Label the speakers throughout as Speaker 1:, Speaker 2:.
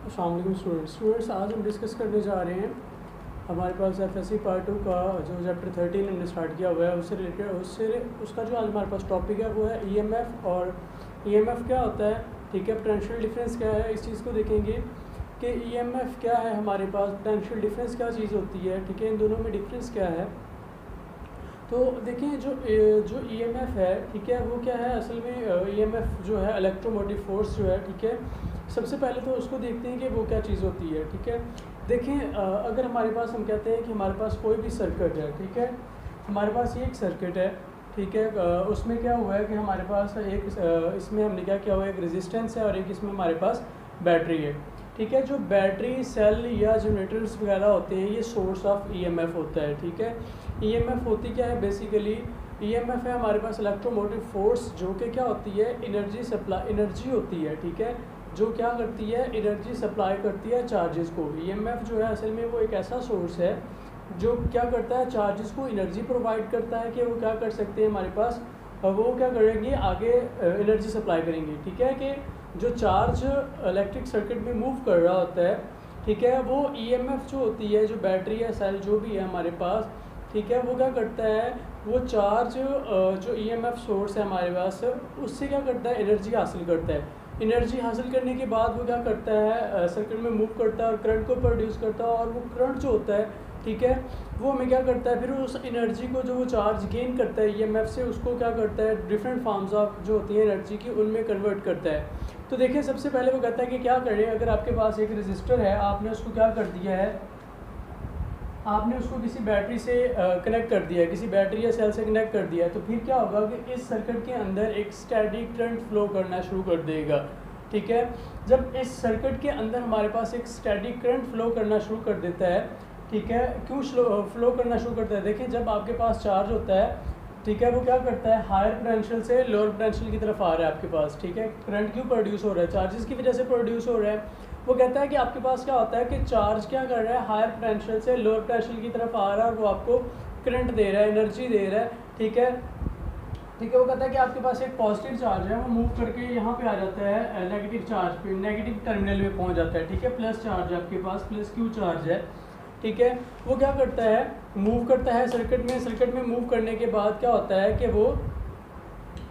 Speaker 1: अस्सलाम वालेकुम स्टूडेंट्स, आज हम डिस्कस करने जा रहे हैं हमारे पास एफएससी पार्ट 2 का जो चैप्टर 13 हमने स्टार्ट किया हुआ है उससे रिलेटेड उसका जो आज हमारे पास टॉपिक है वो है ईएमएफ। और ईएमएफ क्या होता है, ठीक है, पोटेंशियल डिफरेंस क्या है, इस चीज़ को देखेंगे कि ईएमएफ क्या है हमारे पास, पोटेंशियल डिफरेंस क्या चीज़ होती है, ठीक है, इन दोनों में डिफरेंस क्या है। तो देखें जो ईएमएफ है, ठीक है, वो क्या है असल में ईएमएफ जो है इलेक्ट्रोमोटिव फोर्स जो है, ठीक है। सबसे पहले तो उसको देखते हैं कि वो क्या चीज़ होती है, ठीक है। देखें अगर हमारे पास हम कहते हैं कि हमारे पास कोई भी सर्किट है, ठीक है, हमारे पास ये एक सर्किट है, ठीक है, उसमें क्या हुआ है कि हमारे पास एक इसमें हमने क्या किया हुआ है, एक रेजिस्टेंस है और एक इसमें हमारे पास बैटरी है, ठीक है। जो बैटरी सेल या जनरेटर्स वगैरह होते हैं ये सोर्स ऑफ ईएमएफ होता है, ठीक है। ईएमएफ होती क्या है बेसिकली, ईएमएफ है हमारे पास इलेक्ट्रोमोटिव फोर्स जो कि क्या होती है, एनर्जी होती है, ठीक है, जो क्या करती है, एनर्जी सप्लाई करती है चार्जेस को। ईएमएफ जो है असल में वो एक ऐसा सोर्स है जो क्या करता है, चार्जेस को एनर्जी प्रोवाइड करता है कि वो क्या कर सकते हैं हमारे पास, वो क्या करेंगे आगे एनर्जी सप्लाई करेंगे, ठीक है। कि जो चार्ज इलेक्ट्रिक सर्किट में मूव कर रहा होता है, ठीक है, वो ईएमएफ जो होती है, जो बैटरी या सेल जो भी है हमारे पास, ठीक है, वो क्या करता है, वो चार्ज जो ईएमएफ सोर्स है हमारे पास उससे क्या करता है, एनर्जी हासिल करता है। एनर्जी हासिल करने के बाद वो क्या करता है, सर्किट में मूव करता है और करंट को प्रोड्यूस करता है। और वो करंट जो होता है, ठीक है, वो हमें क्या करता है, फिर उस एनर्जी को जो वो चार्ज गेन करता है ईएमएफ से, उसको क्या करता है, डिफरेंट फॉर्म्स ऑफ जो होती है एनर्जी की उनमें कन्वर्ट करता है। तो देखिए सबसे पहले वो कहता है कि क्या करें, अगर आपके पास एक रजिस्टर है, आपने उसको क्या कर दिया है, आपने उसको किसी बैटरी से कनेक्ट कर दिया है, किसी बैटरी या सेल से कनेक्ट कर दिया है, तो फिर क्या होगा कि इस सर्किट के अंदर एक स्टैटिक करंट फ्लो करना शुरू कर देगा, ठीक है। जब इस सर्किट के अंदर हमारे पास एक स्टैटिक करंट फ्लो करना शुरू कर देता है, ठीक है, क्यों फ्लो करना शुरू करता है, देखिए जब आपके पास चार्ज होता है, ठीक है, वो क्या करता है, हायर पोटेंशियल से लोअर पोटेंशियल की तरफ आ रहा है आपके पास, ठीक है, करंट क्यों प्रोड्यूस हो रहा है, चार्जेस की वजह से प्रोड्यूस हो रहा है। वो कहता है कि आपके पास क्या होता है कि चार्ज क्या कर रहा है, हायर पोटेंशियल से लोअर पोटेंशियल की तरफ आ रहा है और वो आपको करंट दे रहा है, एनर्जी दे रहा है, ठीक है, ठीक है। वो कहता है कि आपके पास एक पॉजिटिव चार्ज है, वो मूव करके यहाँ पे आ जाता है नेगेटिव चार्ज पे, नेगेटिव टर्मिनल में पहुँच जाता है, ठीक है, प्लस चार्ज है आपके पास, प्लस क्यू चार्ज है, ठीक है। वो क्या करता है, मूव करता है सर्किट में मूव करने के बाद क्या होता है कि वो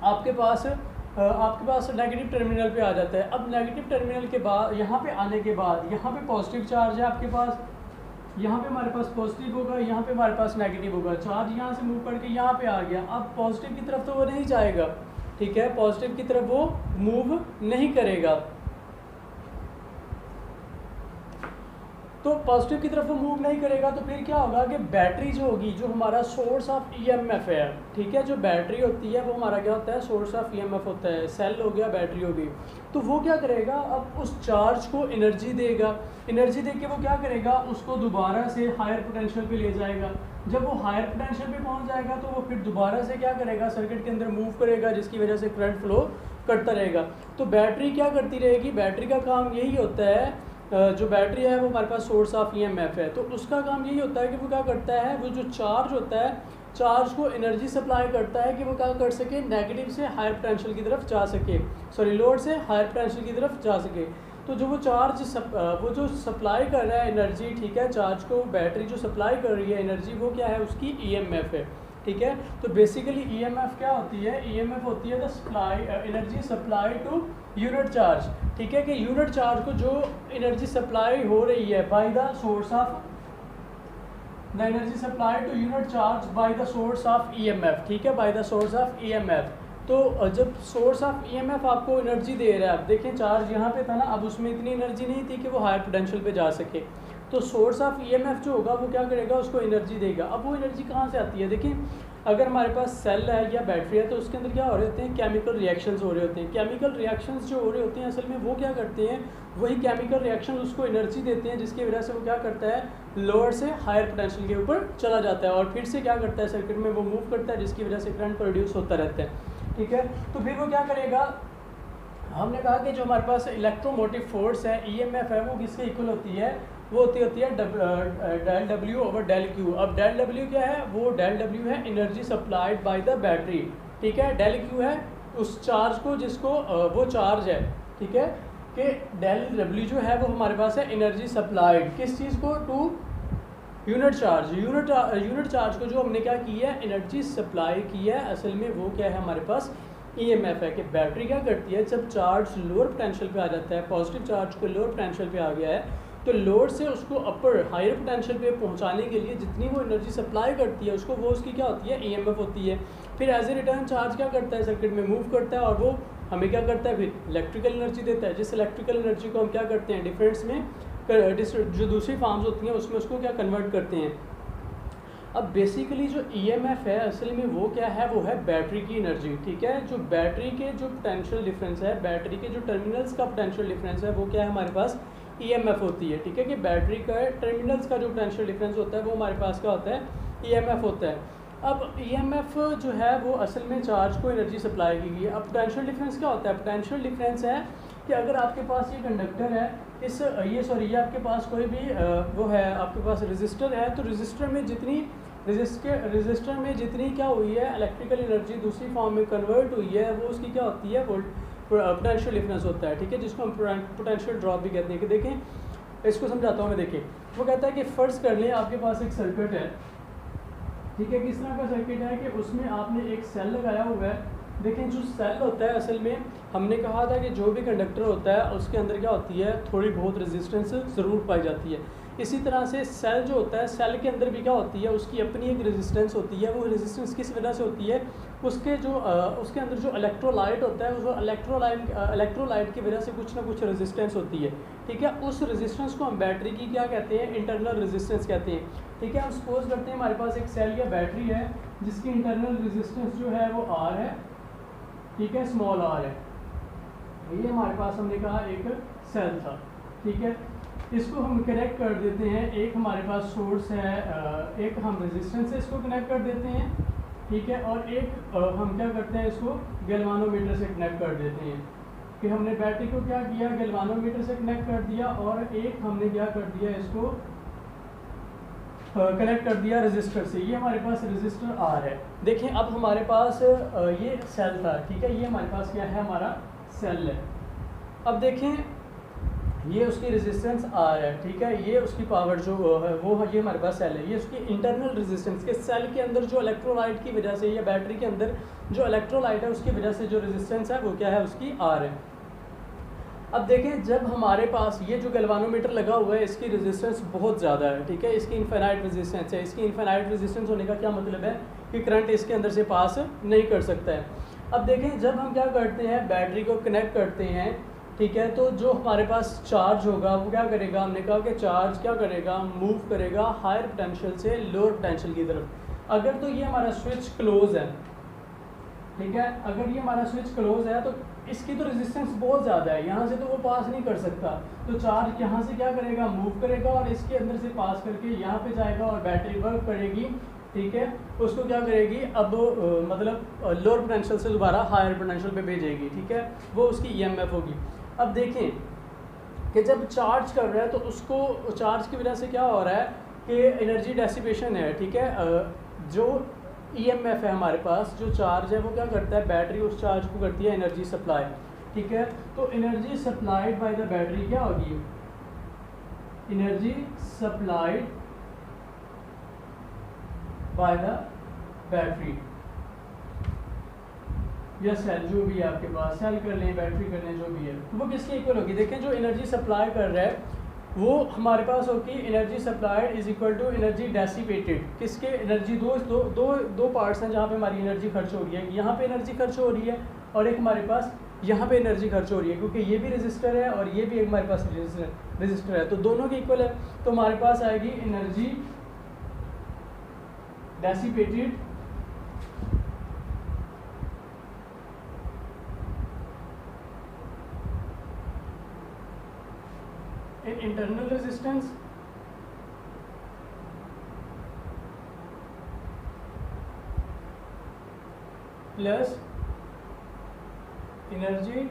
Speaker 1: आपके पास नेगेटिव टर्मिनल पे आ जाता है। अब नेगेटिव टर्मिनल के बाद यहाँ पे आने के बाद यहाँ पे पॉजिटिव चार्ज है आपके पास, यहाँ पे हमारे पास पॉजिटिव होगा, यहाँ पे हमारे पास नेगेटिव होगा, चार्ज यहाँ से मूव करके यहाँ पे आ गया। अब पॉजिटिव की तरफ तो वो नहीं जाएगा, ठीक है, पॉजिटिव की तरफ वो मूव नहीं करेगा, तो पॉजिटिव की तरफ वो मूव नहीं करेगा। तो फिर क्या होगा कि बैटरी जो होगी, जो हमारा सोर्स ऑफ ईएमएफ है, ठीक है, जो बैटरी होती है वो हमारा क्या होता है, सोर्स ऑफ ईएमएफ होता है, सेल हो गया, बैटरी हो गई। तो वो क्या करेगा, अब उस चार्ज को एनर्जी देगा, एनर्जी दे के वो क्या करेगा, उसको दोबारा से हायर पोटेंशियल पे ले जाएगा। जब वो हायर पोटेंशियल पे पहुंच जाएगा तो वो फिर दोबारा से क्या करेगा, सर्किट के अंदर मूव करेगा, जिसकी वजह से करंट फ्लो करता रहेगा। तो बैटरी क्या करती रहेगी, बैटरी का काम यही होता है, जो बैटरी है वो हमारे पास सोर्स ऑफ ईएमएफ है, तो उसका काम यही होता है कि वो क्या करता है, वो जो चार्ज होता है, चार्ज को एनर्जी सप्लाई करता है कि वो क्या कर सके, नेगेटिव से हायर पोटेंशियल की तरफ जा सके, लोड से हायर पोटेंशियल की तरफ जा सके। तो जो वो चार्ज वो जो सप्लाई कर रहा है एनर्जी, ठीक है, चार्ज को बैटरी जो सप्लाई कर रही है एनर्जी, वो क्या है, उसकी ईएमएफ है, ठीक है। तो बेसिकली ईएमएफ क्या होती है, ईएमएफ होती है the supply energy supply to unit charge, ठीक है, कि यूनिट चार्ज को जो एनर्जी सप्लाई हो रही है by the source of the energy supply to unit charge by the source of EMF, ठीक है, by the source of EMF. तो जब सोर्स ऑफ ईएमएफ आपको एनर्जी दे रहा है, अब देखें चार्ज यहाँ पे था ना, अब उसमें इतनी एनर्जी नहीं थी कि वो हायर पोटेंशियल पे जा सके, तो सोर्स ऑफ ईएमएफ जो होगा वो क्या करेगा, उसको एनर्जी देगा। अब वो एनर्जी कहाँ से आती है, देखिए अगर हमारे पास सेल है या बैटरी है तो उसके अंदर क्या हो रहे होते हैं, केमिकल रिएक्शंस हो रहे होते हैं। केमिकल रिएक्शंस जो हो रहे होते हैं असल में वो क्या करते हैं, वही केमिकल रिएक्शन उसको एनर्जी देते हैं, जिसकी वजह से वो क्या करता है, लोअर से हायर पोटेंशियल के ऊपर चला जाता है और फिर से क्या करता है, सर्किट में वो मूव करता है, जिसकी वजह से करंट प्रोड्यूस होता रहता है, ठीक है। तो फिर वो क्या करेगा, हमने कहा कि जो हमारे पास इलेक्ट्रोमोटिव फोर्स है, ईएमएफ है, वो किसके इक्वल होती है, वो होती है del W over del Q. अब डेल डब्ल्यू क्या है, वो डेल डब्ल्यू है energy supplied by the battery, ठीक है, डेल क्यू है उस चार्ज को जिसको वो चार्ज है, ठीक है, कि डेल डब्ल्यू जो है वो हमारे पास है एनर्जी सप्लाइड, किस चीज़ को, to unit charge. Unit charge को जो हमने क्या किया है, एनर्जी सप्लाई की है, असल में वो क्या है हमारे पास ईएमएफ है। कि बैटरी क्या करती है, जब चार्ज लोअर पोटेंशियल पे आ जाता है, पॉजिटिव चार्ज को लोअर पोटेंशियल पे आ गया है, तो लोड से उसको अपर हायर पोटेंशियल पे पहुंचाने के लिए जितनी वो एनर्जी सप्लाई करती है उसको, वो उसकी क्या होती है, ईएमएफ होती है। फिर एज ए रिटर्न चार्ज क्या करता है, सर्किट में मूव करता है और वो हमें क्या करता है, फिर इलेक्ट्रिकल एनर्जी देता है। जिस इलेक्ट्रिकल एनर्जी को हम क्या करते हैं, डिफरेंस में जो दूसरी फॉर्म्स होती हैं उसमें उसको क्या कन्वर्ट करते हैं। अब बेसिकली जो ईएमएफ है असल में वो क्या है, वो है बैटरी की एनर्जी, ठीक है। जो बैटरी के जो पोटेंशियल डिफरेंस है, बैटरी के जो टर्मिनल्स का पोटेंशियल डिफरेंस है, वो क्या है हमारे पास ईएमएफ होती है, ठीक है। कि बैटरी का टर्मिनल्स का जो पोटेंशियल डिफरेंस होता है वो हमारे पास क्या होता है, ईएमएफ होता है। अब ईएमएफ जो है वो असल में चार्ज को एनर्जी सप्लाई की गई है। अब पोटेंशियल डिफरेंस क्या होता है, पोटेंशियल डिफरेंस है कि अगर आपके पास ये कंडक्टर है, ये आपके पास कोई भी वो है, आपके पास रेजिस्टर है, तो रेजिस्टर में जितनी क्या हुई है इलेक्ट्रिकल एनर्जी दूसरी फॉर्म में कन्वर्ट हुई है, वो उसकी क्या होती है, वो पोटेंशियल डिफरेंस होता है, ठीक है, जिसको हम पोटेंशियल ड्रॉप भी कहते हैं। कि देखें इसको समझाता हूँ मैं। देखें वो कहता है कि फ़र्ज़ कर लें आपके पास एक सर्किट है, ठीक है। किस तरह का सर्किट है कि उसमें आपने एक सेल लगाया हुआ है। देखें जो सेल होता है असल में हमने कहा था कि जो भी कंडक्टर होता है उसके अंदर क्या होती है, थोड़ी बहुत रेजिस्टेंस ज़रूर पाई जाती है। इसी तरह से सेल जो होता है, सेल के अंदर भी क्या होती है, उसकी अपनी एक रेजिस्टेंस होती है। वो रेजिस्टेंस किस वजह से होती है, उसके अंदर जो इलेक्ट्रोलाइट होता है, वो इलेक्ट्रोलाइट की वजह से कुछ ना कुछ रेजिस्टेंस होती है, ठीक है। उस रेजिस्टेंस को हम बैटरी की क्या कहते हैं, इंटरनल रेजिस्टेंस कहते हैं, ठीक है। हम सपोज करते हैं हमारे पास एक सेल या बैटरी है जिसकी इंटरनल रेजिस्टेंस जो है वो आर है, ठीक है, स्मॉल आर है। ये हमारे पास हमने कहा एक सेल था, ठीक है। इसको हम कनेक्ट कर देते हैं, एक हमारे पास सोर्स है, एक हम रेजिस्टेंस से इसको कनेक्ट कर देते हैं, ठीक है, और एक हम क्या करते हैं, इसको गैल्वानोमीटर से कनेक्ट कर देते हैं। कि हमने बैटरी को क्या किया, गैल्वानोमीटर से कनेक्ट कर दिया, और एक हमने क्या कर दिया, इसको कनेक्ट कर दिया रजिस्टर से। ये हमारे पास रजिस्टर आर है। देखें अब हमारे पास ये सेल था, ठीक है, ये हमारे पास क्या है, हमारा सेल है। अब देखें ये उसकी रेजिस्टेंस आर है, ठीक है, ये उसकी पावर जो है वो ये हमारे पास सेल है। ये उसकी इंटरनल रेजिस्टेंस के सेल के अंदर जो इलेक्ट्रोलाइट की वजह से, या बैटरी के अंदर जो इलेक्ट्रोलाइट है उसकी वजह से जो रेजिस्टेंस है वो क्या है, उसकी आर है। अब देखें जब हमारे पास ये जो गैल्वानोमीटर लगा हुआ है इसकी रेजिस्टेंस बहुत ज़्यादा है, ठीक है, इसकी इनफाइनाइट रेजिस्टेंस है। इसकी इनफाइनाइट रेजिस्टेंस होने का क्या मतलब है कि करंट इसके अंदर से पास नहीं कर सकता है। अब देखें जब हम क्या करते हैं, बैटरी को कनेक्ट करते हैं, ठीक है, तो जो हमारे पास चार्ज होगा वो क्या करेगा, हमने कहा कि चार्ज क्या करेगा, मूव करेगा हायर पोटेंशियल से लोअर पोटेंशियल की तरफ। अगर तो ये हमारा स्विच क्लोज है, ठीक है, अगर ये हमारा स्विच क्लोज है तो इसकी तो रेजिस्टेंस बहुत ज़्यादा है, यहाँ से तो वो पास नहीं कर सकता, तो चार्ज यहाँ से क्या करेगा, मूव करेगा और इसके अंदर से पास करके यहाँ पे जाएगा और बैटरी वर्क करेगी, ठीक है, उसको क्या करेगी, अब मतलब लोअर पोटेंशियल से दोबारा हायर पोटेंशियल पे भेजेगी, ठीक है, वो उसकी ईएमएफ होगी। अब देखें कि जब चार्ज कर रहा है तो उसको चार्ज की वजह से क्या हो रहा है कि एनर्जी डेसिपेशन है, ठीक है। जो ईएमएफ है हमारे पास, जो चार्ज है वो क्या करता है, बैटरी उस चार्ज को करती है एनर्जी सप्लाई, ठीक है। तो energy supplied by the battery क्या होगी, energy supplied by the battery या सेल, जो भी है आपके पास, सेल कर लें, बैटरी कर लें, जो भी है, तो वो किसके इक्वल होगी। देखें जो एनर्जी सप्लाई कर रहा है वो हमारे पास होगी energy supplied is equal to energy dissipated. किसके, एनर्जी दो पार्ट्स हैं जहाँ पे हमारी एनर्जी खर्च हो रही है, यहाँ पे एनर्जी खर्च हो रही है और एक हमारे पास यहाँ पे एनर्जी खर्च हो रही है, क्योंकि ये भी रेजिस्टर है और ये भी हमारे पास रेजिस्टर है, तो दोनों के इक्वल है। तो हमारे पास आएगी energy dissipated in internal resistance plus energy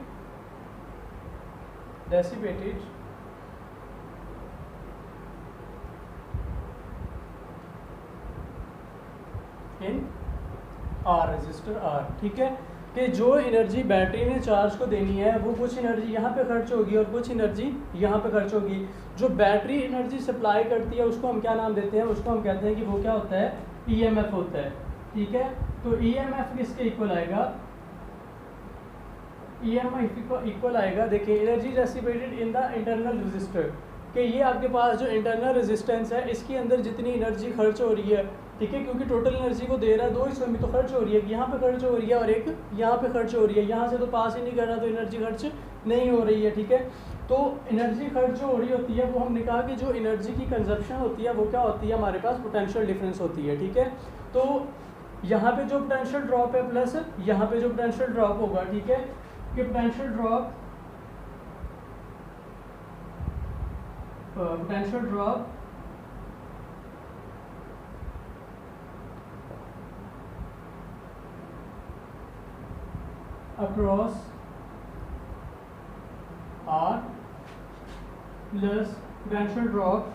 Speaker 1: dissipated in R, resistor R, ठीक है। कि जो एनर्जी बैटरी ने चार्ज को देनी है वो कुछ एनर्जी यहाँ पे खर्च होगी और कुछ एनर्जी यहाँ पे खर्च होगी। जो बैटरी एनर्जी सप्लाई करती है उसको हम क्या नाम देते हैं, उसको हम कहते हैं कि वो क्या होता है, ईएमएफ होता है। ठीक है, तो ईएमएफ किसके इक्वल आएगा, ईएमएफ इक्वल आएगा, देखिए energy dissipated in the internal resistor, कि ये आपके पास जो इंटरनल रेजिस्टेंस है इसके अंदर जितनी एनर्जी खर्च हो रही है, ठीक है, क्योंकि टोटल एनर्जी को दे रहा है दो हिस्सों में, तो खर्च हो रही है, यहाँ पे खर्च हो रही है और एक यहाँ पे खर्च हो रही है, यहाँ से तो पास ही नहीं कर रहा तो एनर्जी खर्च नहीं हो रही है। ठीक है, तो एनर्जी खर्च जो हो रही होती है वो हमने कहा कि जो एनर्जी की कंजप्शन होती है वो क्या होती है, हमारे पास पोटेंशियल डिफरेंस होती है। ठीक है, तो यहाँ पे जो पोटेंशियल ड्रॉप है प्लस यहाँ पे जो पोटेंशियल ड्रॉप होगा, ठीक है, कि potential drop across R plus potential drop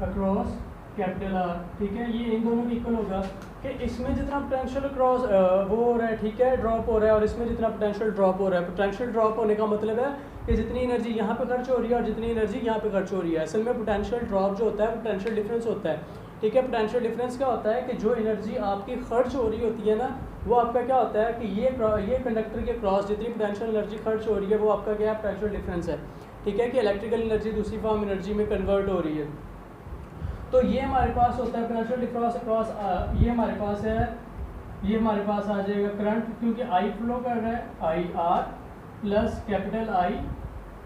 Speaker 1: across capital R। ठीक है, ये इन दोनों की इक्वल होगा कि इसमें जितना पोटेंशियल क्रॉस वो हो रहा है, ठीक है, ड्रॉप हो रहा है, और इसमें जितना पोटेंशियल ड्रॉप हो रहा है। पोटेंशियल ड्रॉप होने का मतलब है कि जितनी एनर्जी यहाँ पे खर्च हो रही है और जितनी एनर्जी यहाँ पे खर्च हो रही है। असल में पोटेंशियल ड्रॉप जो होता है पोटेंशियल डिफरेंस होता है। ठीक है, पोटेंशियल डिफरेंस क्या होता है कि जो एनर्जी आपकी खर्च हो रही होती है ना, वो आपका क्या होता है कि ये कंडक्टर के क्रॉस जितनी पोटेंशियल एनर्जी खर्च हो रही है वो आपका क्या है, पोटेंशियल डिफरेंस है। ठीक है, कि इलेक्ट्रिकल एनर्जी दूसरी फॉर्म एनर्जी में कन्वर्ट हो रही है। तो ये हमारे पास होता है पोटेंशियल डिफरेंस अक्रॉस, ये हमारे पास है, ये हमारे पास आ जाएगा करंट, क्योंकि आई फ्लो कर रहा है, I R plus capital I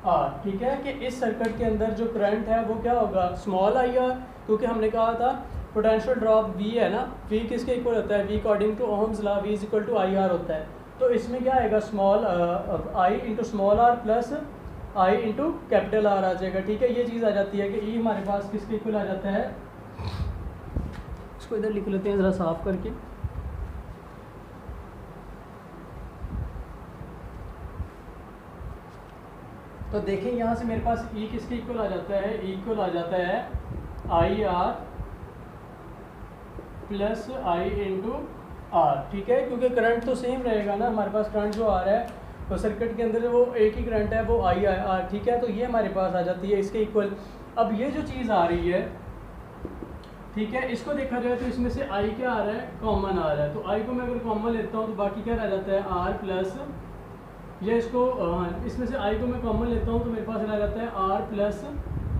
Speaker 1: R. ठीक है, कि इस सर्किट के अंदर जो करंट है वो क्या होगा, स्मॉल आई आर, क्योंकि हमने कहा था पोटेंशियल ड्रॉप वी है ना, वी किसके इक्वल होता है, V according to Ohm's law V is equal to I R होता है। तो इसमें क्या आएगा, small I into small R plus I into capital R आ जाएगा। ठीक है, ये चीज़ आ जाती है कि ई हमारे पास किसके इक्वल आ जाता है, इसको इधर लिख लेते हैं ज़रा साफ करके। तो देखें यहाँ से मेरे पास ई किसके इक्वल आ जाता है, ई इक्वल आ जाता है I R plus I into R. ठीक है, क्योंकि करंट तो सेम रहेगा ना, हमारे पास करंट जो आ रहा है तो सर्किट के अंदर वो एक ही करंट है, वो आई आर। ठीक है, तो ये हमारे पास आ जाती है इसके इक्वल। अब ये जो चीज़ आ रही है, ठीक है, इसको देखा जाए तो इसमें से आई क्या आ रहा है, कॉमन आ रहा है। तो आई को मैं अगर कॉमन लेता हूँ तो बाकी क्या रह जाता है, आर प्लस, या इसको इसमें से आई को मैं कॉमन लेता हूँ तो मेरे पास रह जाता है आर प्लस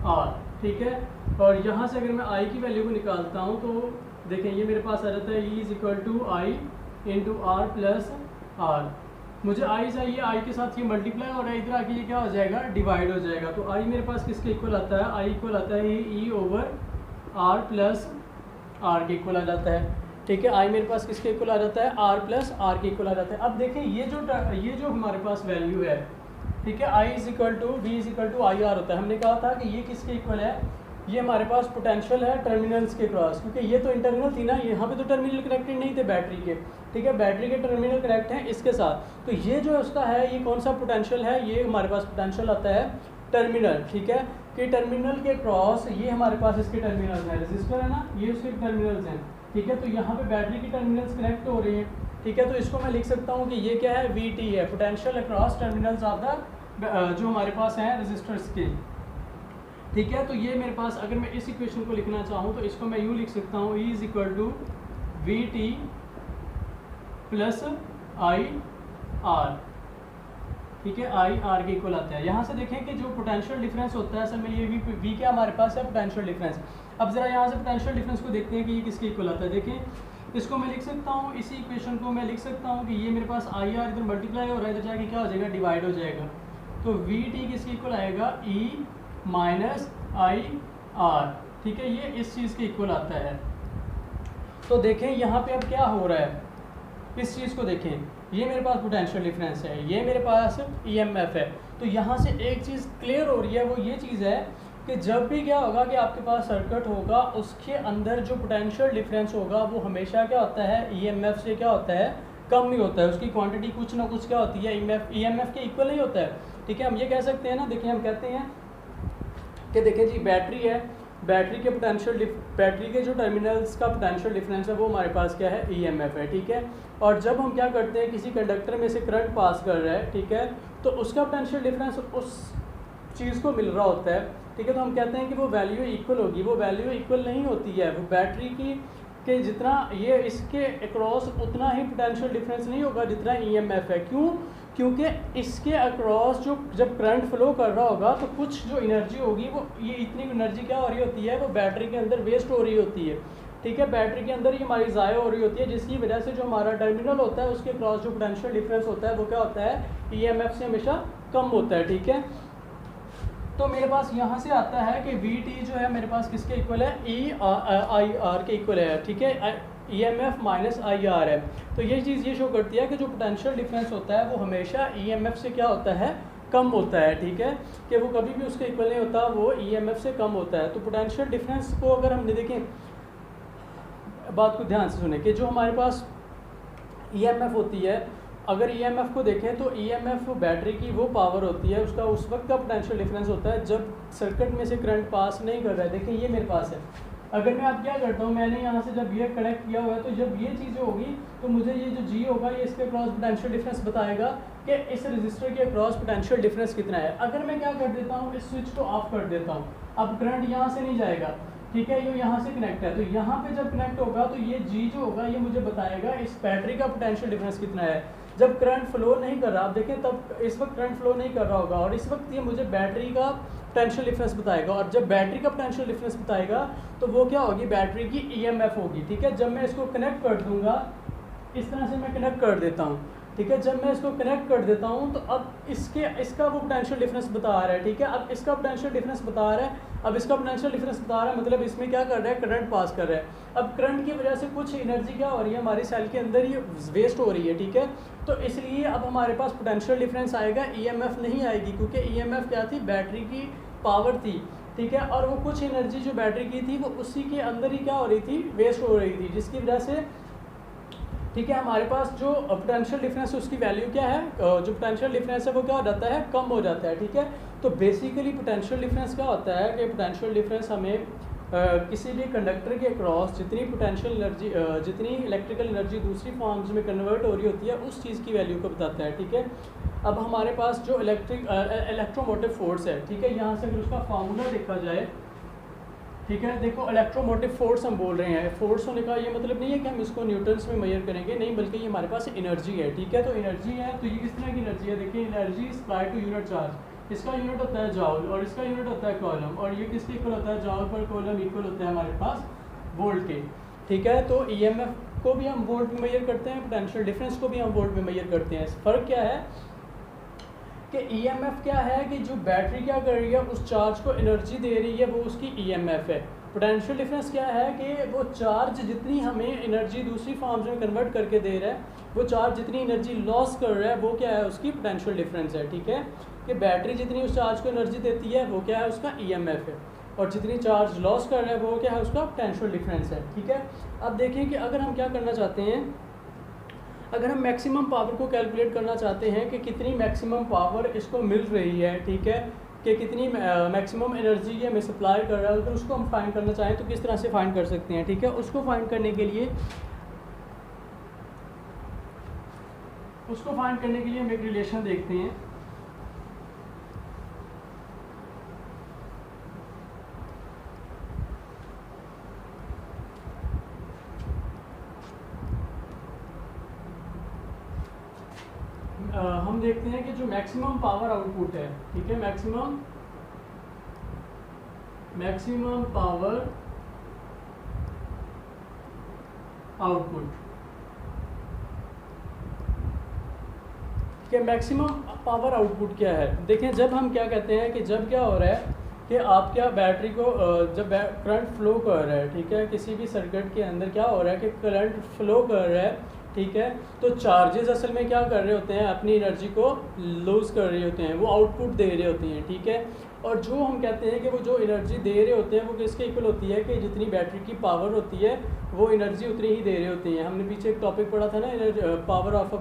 Speaker 1: आर। ठीक है, और यहाँ से अगर मैं आई की वैल्यू को निकालता हूँ तो देखें ये मेरे पास आ जाता है E is equal to I into R plus R. मुझे आई चाहिए, आई के साथ ये मल्टीप्लाई हो रहा है, इधर आके ये क्या हो जाएगा, डिवाइड हो जाएगा। तो आई मेरे पास किसके इक्वल आता है, आई इक्वल आता है E over R plus R के इक्वल आ जाता है। ठीक है, आई मेरे पास किसके इक्वल आ जाता है, आर प्लस आर के इक्वल आ जाता है। अब देखें ये जो हमारे पास वैल्यू है, ठीक है, I is equal to V is equal to I R होता है। हमने कहा था कि ये किसके इक्वल है, ये हमारे पास पोटेंशियल है टर्मिनल्स के क्रॉस, क्योंकि ये तो इंटरनल थी ना, यहाँ पे तो टर्मिनल कनेक्टेड नहीं थे बैटरी के। ठीक है, बैटरी के टर्मिनल कनेक्ट हैं इसके साथ। तो ये जो उसका है, ये कौन सा पोटेंशियल है, ये हमारे पास पोटेंशियल आता है टर्मिनल। ठीक है, कि टर्मिनल के क्रॉस ये हमारे पास इसके टर्मिनल्स हैं, रेजिस्टर है ना, ये उसके टर्मिनल्स हैं। ठीक है, तो यहाँ पे बैटरी की टर्मिनल्स कनेक्ट हो रही हैं। ठीक है, तो इसको मैं लिख सकता हूँ कि ये क्या है, वी टी है, potential across terminals of the जो हमारे पास हैं रेजिस्टर्स के। ठीक है, तो ये मेरे पास अगर मैं इस इक्वेशन को लिखना चाहूँ तो इसको मैं यूँ लिख सकता हूँ, E is equal to V T plus I R. ठीक है, आई आर के इक्वल आता है। यहाँ से देखें कि जो पोटेंशियल डिफरेंस होता है असल में ये वी क्या हमारे पास है, पोटेंशियल डिफरेंस। अब ज़रा यहाँ से पोटेंशियल डिफरेंस को देखते हैं कि ये किसके इक्वल आता है। देखें, इसको मैं लिख सकता हूँ, इसी इक्वेशन को मैं लिख सकता हूँ कि ये मेरे पास आई आर इधर मल्टीप्लाई हो रहा है, इधर जाके क्या हो जाएगा, डिवाइड हो जाएगा। तो वी टी किसके इक्वल आएगा, ई माइनस आई आर। ठीक है, ये इस चीज़ के इक्वल आता है। तो देखें यहाँ पे अब क्या हो रहा है, इस चीज़ को देखें, ये मेरे पास पोटेंशियल डिफरेंस है, ये मेरे पास ईएमएफ है। तो यहाँ से एक चीज़ क्लियर हो रही है, वो ये चीज़ है कि जब भी क्या होगा कि आपके पास सर्किट होगा उसके अंदर जो पोटेंशियल डिफरेंस होगा वो हमेशा क्या होता है, ईएमएफ से क्या होता है, कम ही होता है। उसकी क्वांटिटी कुछ ना कुछ क्या होती है, ईएमएफ के इक्वल नहीं होता है। ठीक है, हम ये कह सकते हैं ना, देखिए हम कहते हैं कि देखिए जी बैटरी है, बैटरी के जो टर्मिनल्स का पोटेंशियल डिफरेंस है वो हमारे पास क्या है, ईएमएफ है, ठीक है। और जब हम क्या करते हैं, किसी कंडक्टर में से करंट पास कर रहा है, ठीक है, तो उसका पोटेंशियल डिफरेंस उस चीज़ को मिल रहा होता है, ठीक है, तो हम कहते हैं कि वो वैल्यू इक्वल होगी। वो वैल्यू इक्वल नहीं होती है, वो बैटरी की के जितना ये इसके अक्रॉस उतना ही पोटेंशियल डिफरेंस नहीं होगा जितना ईएमएफ है। क्यों? क्योंकि इसके अक्रॉस जो जब करंट फ्लो कर रहा होगा तो कुछ जो एनर्जी होगी वो ये इतनी एनर्जी क्या हो रही होती है, वो बैटरी के अंदर वेस्ट हो रही होती है, ठीक है, बैटरी के अंदर ये हमारी ज़ाया हो रही होती है, जिसकी वजह से जो हमारा टर्मिनल होता है उसके क्रॉस जो पोटेंशियल डिफरेंस होता है वो क्या होता है, ईएमएफ से हमेशा कम होता है, ठीक है। तो मेरे पास यहाँ से आता है कि वी टी जो है मेरे पास किसके इक्वल है, ई आई आर के इक्वल है, ठीक है, E M F minus I R है। तो ये चीज़ ये शो करती है कि जो पोटेंशियल डिफरेंस होता है वो हमेशा ई एम एफ से क्या होता है, कम होता है, ठीक है, कि वो कभी भी उसके इक्वल नहीं होता, वो ई एम एफ से कम होता है। तो पोटेंशियल डिफरेंस को अगर हमने देखें, बात को ध्यान से सुने कि जो हमारे पास ई एम एफ होती है, अगर ईएमएफ को देखें तो ईएमएफ बैटरी की वो पावर होती है, उसका उस वक्त का पोटेंशियल डिफरेंस होता है जब सर्किट में से करंट पास नहीं कर रहा है। देखिए ये मेरे पास है, अगर मैं आप क्या करता हूँ, मैंने यहाँ से जब ये कनेक्ट किया हुआ है तो जब ये चीज़ें होगी तो मुझे ये जो जी होगा ये इसके क्रॉस पोटेंशियल डिफरेंस बताएगा कि इस रजिस्टर के क्रॉस पोटेंशियल डिफरेंस कितना है। अगर मैं क्या कर देता हूँ, इस स्विच को ऑफ कर देता हूँ, अब करंट यहाँ से नहीं जाएगा, ठीक है, ये यहाँ से कनेक्ट है, तो यहाँ पे जब कनेक्ट होगा तो ये जी जो होगा ये मुझे बताएगा इस बैटरी का पोटेंशियल डिफरेंस कितना है। जब करंट फ्लो नहीं कर रहा, आप देखें तब इस वक्त करंट फ्लो नहीं कर रहा होगा और इस वक्त ये मुझे बैटरी का पोटेंशियल डिफरेंस बताएगा, और जब बैटरी का पोटेंशियल डिफरेंस बताएगा तो वो क्या होगी, बैटरी की ईएमएफ होगी, ठीक है। जब मैं इसको कनेक्ट कर दूंगा, इस तरह से मैं कनेक्ट कर देता हूँ, ठीक है, जब मैं इसको कनेक्ट कर देता हूँ तो अब इसका वो पोटेंशियल डिफरेंस बता रहा है, ठीक है, अब इसका पोटेंशियल डिफरेंस बता रहा है, अब इसका पोटेंशियल डिफरेंस बता रहा है, मतलब इसमें क्या कर रहा है, करंट पास कर रहा है। अब करंट की वजह से कुछ एनर्जी क्या हो रही है, हमारी सेल के अंदर ये वेस्ट हो रही है, ठीक है, तो इसलिए अब हमारे पास पोटेंशियल डिफरेंस आएगा, ईएमएफ नहीं आएगी, क्योंकि ईएमएफ क्या थी, बैटरी की पावर थी, ठीक है, और वो कुछ एनर्जी जो बैटरी की थी वो उसी के अंदर ही क्या हो रही थी, वेस्ट हो रही थी, जिसकी वजह से, ठीक है, हमारे पास जो पोटेंशियल डिफरेंस है उसकी वैल्यू क्या है, जो पोटेंशियल डिफरेंस है वो क्या हो जाता है, कम हो जाता है, ठीक है। तो बेसिकली पोटेंशियल डिफरेंस क्या होता है कि पोटेंशियल डिफरेंस हमें किसी भी कंडक्टर के क्रॉस जितनी पोटेंशियल एनर्जी जितनी इलेक्ट्रिकल एनर्जी दूसरी फॉर्म्स में कन्वर्ट हो रही होती है उस चीज़ की वैल्यू को बताता है, ठीक है। अब हमारे पास जो इलेक्ट्रोमोटिव फोर्स है, ठीक है, यहाँ से अगर उसका फार्मूला देखा जाए, ठीक है, देखो इलेक्ट्रोमोटिव फोर्स हम बोल रहे हैं, फोर्स होने का ये मतलब नहीं है कि हम इसको न्यूटन्स में मेजर करेंगे, नहीं, बल्कि ये हमारे पास एनर्जी है, ठीक है। तो एनर्जी है तो ये किस तरह की एनर्जी है, देखिए energy supply to unit charge, इसका यूनिट होता है जाउल और इसका यूनिट होता है कॉलम, और ये किसके इक्वल होता है, जाउल पर कॉलम इक्वल होता है हमारे पास वोल्ट के, ठीक है। तो ईएमएफ को भी हम वोल्ट में मेजर करते हैं, पोटेंशियल डिफरेंस को भी हम वोल्ट में मेजर करते हैं। फ़र्क क्या है कि ईएमएफ क्या है कि जो बैटरी क्या कर रही है उस चार्ज को एनर्जी दे रही है, वो उसकी ईएमएफ है। पोटेंशियल डिफरेंस क्या है कि वो चार्ज जितनी हमें एनर्जी दूसरी फॉर्म्स में कन्वर्ट करके दे रहा है, वो चार्ज जितनी एनर्जी लॉस कर रहा है वो क्या है, उसकी पोटेंशियल डिफरेंस है, ठीक है, कि बैटरी जितनी उस चार्ज को एनर्जी देती है वो क्या है, उसका ईएमएफ है, और जितनी चार्ज लॉस कर रहा है वो क्या है, उसका पोटेंशियल डिफरेंस है, ठीक है। अब देखिए कि अगर हम क्या करना चाहते हैं, अगर हम मैक्सिमम पावर को कैलकुलेट करना चाहते हैं कि कितनी मैक्सिमम पावर इसको मिल रही है, ठीक है, कि कितनी मैक्सिमम एनर्जी ये हमें सप्लाई कर रहा है, अगर उसको हम फाइंड करना चाहें तो किस तरह से फाइंड कर सकते हैं, ठीक है। उसको फाइंड करने के लिए हम एक रिलेशन देखते हैं। हम देखते हैं कि जो मैक्सिमम पावर आउटपुट है, ठीक है, मैक्सिमम पावर आउटपुट, ठीक है, मैक्सिमम पावर आउटपुट क्या है। देखें जब हम क्या कहते हैं कि जब क्या हो रहा है कि आप क्या बैटरी को जब करंट फ्लो कर रहा है, ठीक है, किसी भी सर्किट के अंदर क्या हो रहा है कि करंट फ्लो कर रहा है, ठीक है, तो चार्जेस असल में क्या कर रहे होते हैं, अपनी एनर्जी को लूज़ कर रहे होते हैं, वो आउटपुट दे रहे होते हैं, ठीक है। और जो हम कहते हैं कि वो जो एनर्जी दे रहे होते हैं वो किसके इक्वल होती है कि जितनी बैटरी की पावर होती है वो एनर्जी उतनी ही दे रहे होती हैं। हमने पीछे एक टॉपिक पढ़ा था ना, पावर ऑफ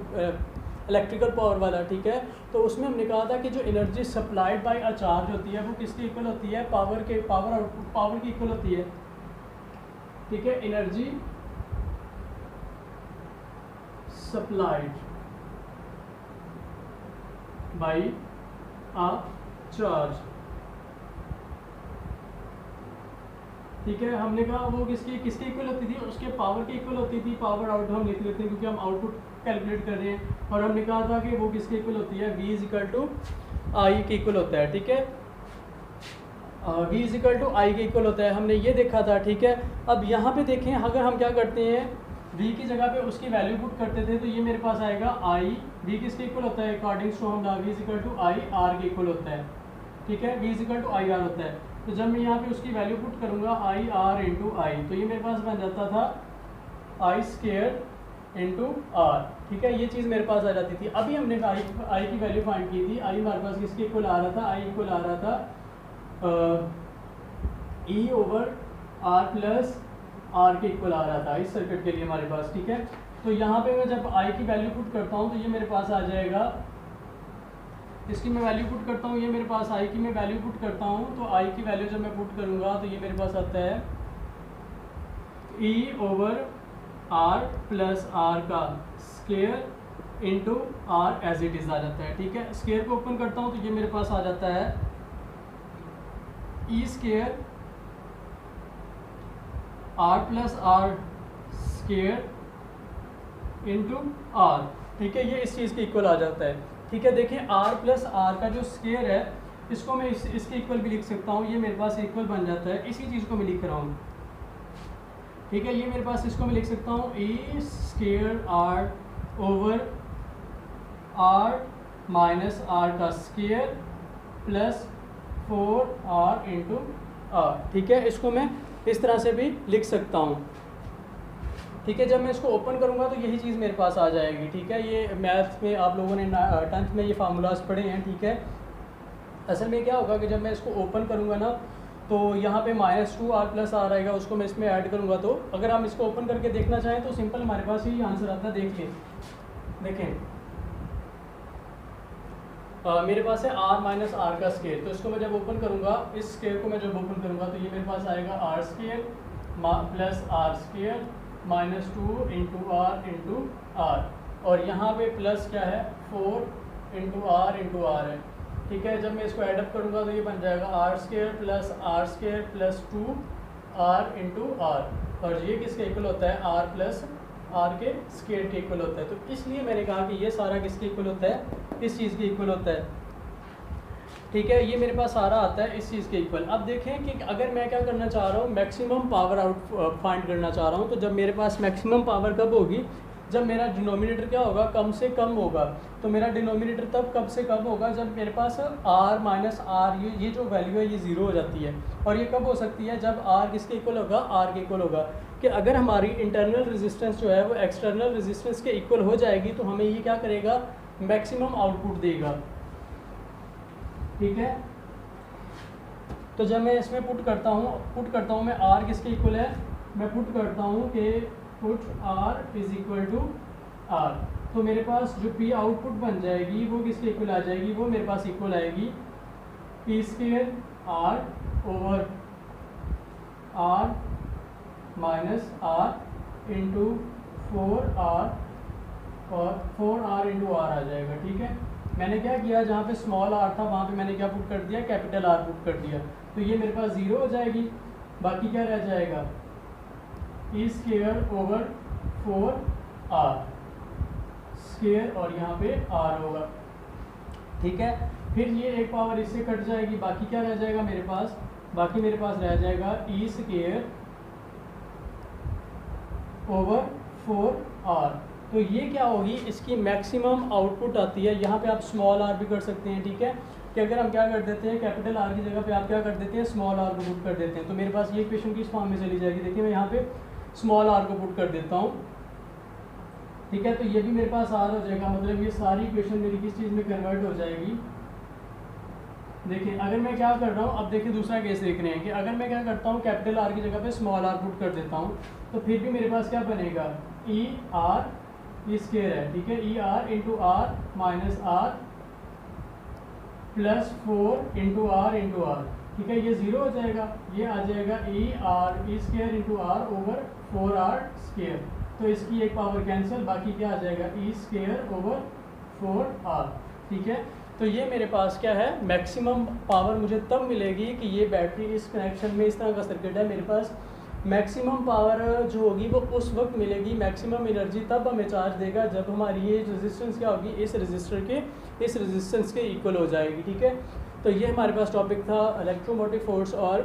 Speaker 1: इलेक्ट्रिकल पावर वाला, ठीक है। तो उसमें हमने कहा था कि जो energy supplied bye a charge होती है वो किसकी इक्वल होती है, पावर आउटपुट पावर की इक्वल होती है, ठीक है। Energy supplied bye a charge, ठीक है। हमने कहा वो किसकी इक्वल होती थी, उसके पावर की इक्वल होती थी। पावर आउट हम लिख लेते हैं क्योंकि हम आउटपुट कैलकुलेट कर रहे हैं। और हमने कहा था कि वो किसकी इक्वल होती है, V इक्वल टू आई के इक्वल होता है, ठीक है। V इक्वल टू आई के इक्वल होता है, हमने ये देखा था, ठीक है। अब यहाँ पे देखें, अगर हम क्या करते हैं, V की जगह पे उसकी वैल्यू पुट करते थे, तो ये मेरे पास आएगा I। V किसके इक्वल होता है, अकॉर्डिंग टू हम V equal to I R के इक्वल होता है, ठीक है। V equal to I R होता है। तो जब मैं यहाँ पे उसकी वैल्यू पुट करूँगा आई आर इंटू आई, तो ये मेरे पास बन जाता था आई स्क्वायर इंटू आर, ठीक है। ये चीज़ मेरे पास आ जाती थी। अभी हमने आई की वैल्यू फाइंड की थी। आई हमारे पास किसके इक्वल आ रहा था, आई इक्वल आ रहा था E over R plus R के इक्वल आ रहा था इस सर्किट के लिए हमारे पास, ठीक है। तो यहाँ पे मैं जब आई की वैल्यू पुट करता हूँ तो ये मेरे पास आ जाएगा, इसकी मैं वैल्यू पुट करता हूँ, ये मेरे पास आई की मैं वैल्यू पुट करता हूँ, तो आई की वैल्यू जब मैं पुट करूँगा तो ये मेरे पास आता है E over R plus R का square into R as it is आ जाता है, ठीक है। स्क्वायर को ओपन करता हूँ तो ये मेरे पास आ जाता है E square R plus R square into R, ठीक है। ये इस चीज़ के इक्वल आ जाता है, ठीक है। देखें आर प्लस आर का जो स्क्वायर है इसको मैं इसके इक्वल भी लिख सकता हूँ, ये मेरे पास इक्वल बन जाता है। इसी चीज़ को मैं लिख रहा हूँ, ठीक है। ये मेरे पास इसको मैं लिख सकता हूँ E square R over R minus R का square plus 4r into R, ठीक है। इसको मैं इस तरह से भी लिख सकता हूँ, ठीक है। जब मैं इसको ओपन करूँगा तो यही चीज़ मेरे पास आ जाएगी, ठीक है। ये मैथ्स में आप लोगों ने 10th में ये फार्मूलाज पढ़े हैं, ठीक है। असल में क्या होगा कि जब मैं इसको ओपन करूँगा ना तो यहाँ पे -2r प्लस आर आएगा, उसको मैं इसमें ऐड करूँगा। तो अगर हम इसको ओपन करके देखना चाहें तो सिंपल हमारे पास ही आंसर आता है। देखिए देखें मेरे पास है r माइनस आर का स्केयर, तो इसको मैं जब ओपन करूँगा, इस स्केयर को मैं जब ओपन करूँगा तो ये मेरे पास आएगा R square plus R square -2 into R, और यहाँ पे प्लस क्या है 4 इंटू आर है, ठीक है। जब मैं इसको एडअप करूँगा तो ये बन जाएगा R square plus 2r into R, और ये किसके इक्वल होता है, r प्लस आर के स्केयर के इक्वल होता है। तो इसलिए मैंने कहा कि ये सारा किसके इक्वल होता है, इस चीज़ के इक्वल होता है, ठीक है। ये मेरे पास सारा आता है इस चीज़ के इक्वल। अब देखें कि अगर मैं क्या करना चाह रहा हूँ, मैक्सिमम पावर आउट फाइंड करना चाह रहा हूँ, तो जब मेरे पास मैक्सिमम पावर कब होगी, जब मेरा डिनोमिनेटर क्या होगा, कम से कम होगा। तो मेरा डिनोमिनेटर तब कब से कब होगा, जब मेरे पास r माइनस आर ये जो वैल्यू है ये ज़ीरो हो जाती है। और ये कब हो सकती है, जब r किसके इक्वल होगा, r के इक्वल होगा। कि अगर हमारी इंटरनल रेजिस्टेंस जो है वो एक्सटर्नल रेजिस्टेंस के इक्वल हो जाएगी तो हमें ये क्या करेगा, मैक्सिमम आउटपुट देगा, ठीक है। तो जब मैं इसमें पुट करता हूँ मैं r किसके इक्वल है, मैं पुट करता हूँ कि put r is equal to r, तो मेरे पास जो p आउटपुट बन जाएगी वो किसके इक्वल आ जाएगी, वो मेरे पास इक्वल आएगी p square r over r minus r into 4r, और 4r इंटू r आ जाएगा, ठीक है। मैंने क्या किया, जहाँ पे स्मॉल r था वहाँ पे मैंने क्या पुट कर दिया, कैपिटल R पुट कर दिया। तो ये मेरे पास 0 हो जाएगी, बाकी क्या रह जाएगा, E square over 4r square, और यहाँ पे r होगा, ठीक है। फिर ये एक पावर इससे कट जाएगी, बाकी क्या रह जाएगा मेरे पास, बाकी मेरे पास रह जाएगा ई स्क्वायर ओवर 4r। तो ये क्या होगी, इसकी मैक्सिमम आउटपुट आती है। यहाँ पे आप स्मॉल r भी कर सकते हैं, ठीक है। कि अगर हम क्या कर देते हैं, कैपिटल R की जगह पे आप क्या कर देते हैं, स्मॉल r को पुट कर देते हैं, तो मेरे पास ये इक्वेशन किस फॉर्म में चली जाएगी। देखिए मैं यहाँ पे स्मॉल r को पुट कर देता हूँ, ठीक है। तो ये भी मेरे पास r हो जाएगा, मतलब ये सारी इक्वेशन मेरी किस चीज़ में कन्वर्ट हो जाएगी। देखिए अगर मैं क्या कर रहा हूँ, अब देखिए दूसरा केस देख रहे हैं कि अगर मैं क्या करता हूँ, कैपिटल R की जगह पे स्मॉल r पुट कर देता हूँ, तो फिर भी मेरे पास क्या बनेगा, ई आर ई स्केयर है, ठीक है, E R into R minus R plus 4 into R, ठीक है, ये 0 हो जाएगा, ये आ जाएगा E R E square into R over 4r square, तो इसकी एक पावर कैंसिल, बाकी क्या आ जाएगा ई स्केयर ओवर 4r, ठीक है। तो ये मेरे पास क्या है, मैक्सिमम पावर मुझे तब मिलेगी कि ये बैटरी इस कनेक्शन में इस तरह का सर्किट है, मेरे पास मैक्सिमम पावर जो होगी वो उस वक्त मिलेगी, मैक्सिमम एनर्जी तब हमें चार्ज देगा जब हमारी ये रेजिस्टेंस क्या होगी, इस रेजिस्टेंस के इक्वल हो जाएगी, ठीक है। तो ये हमारे पास टॉपिक था इलेक्ट्रोमोटिव फोर्स और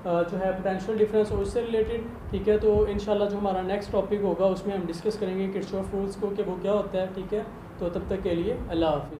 Speaker 1: जो है पोटेंशियल डिफरेंस और उससे रिलेटेड, ठीक है। तो इंशाल्लाह जो हमारा नेक्स्ट टॉपिक होगा उसमें हम डिस्कस करेंगे किरचॉफ रूल्स को कि वो क्या होता है, ठीक है। तो तब तक के लिए अल्लाह हाफिज़।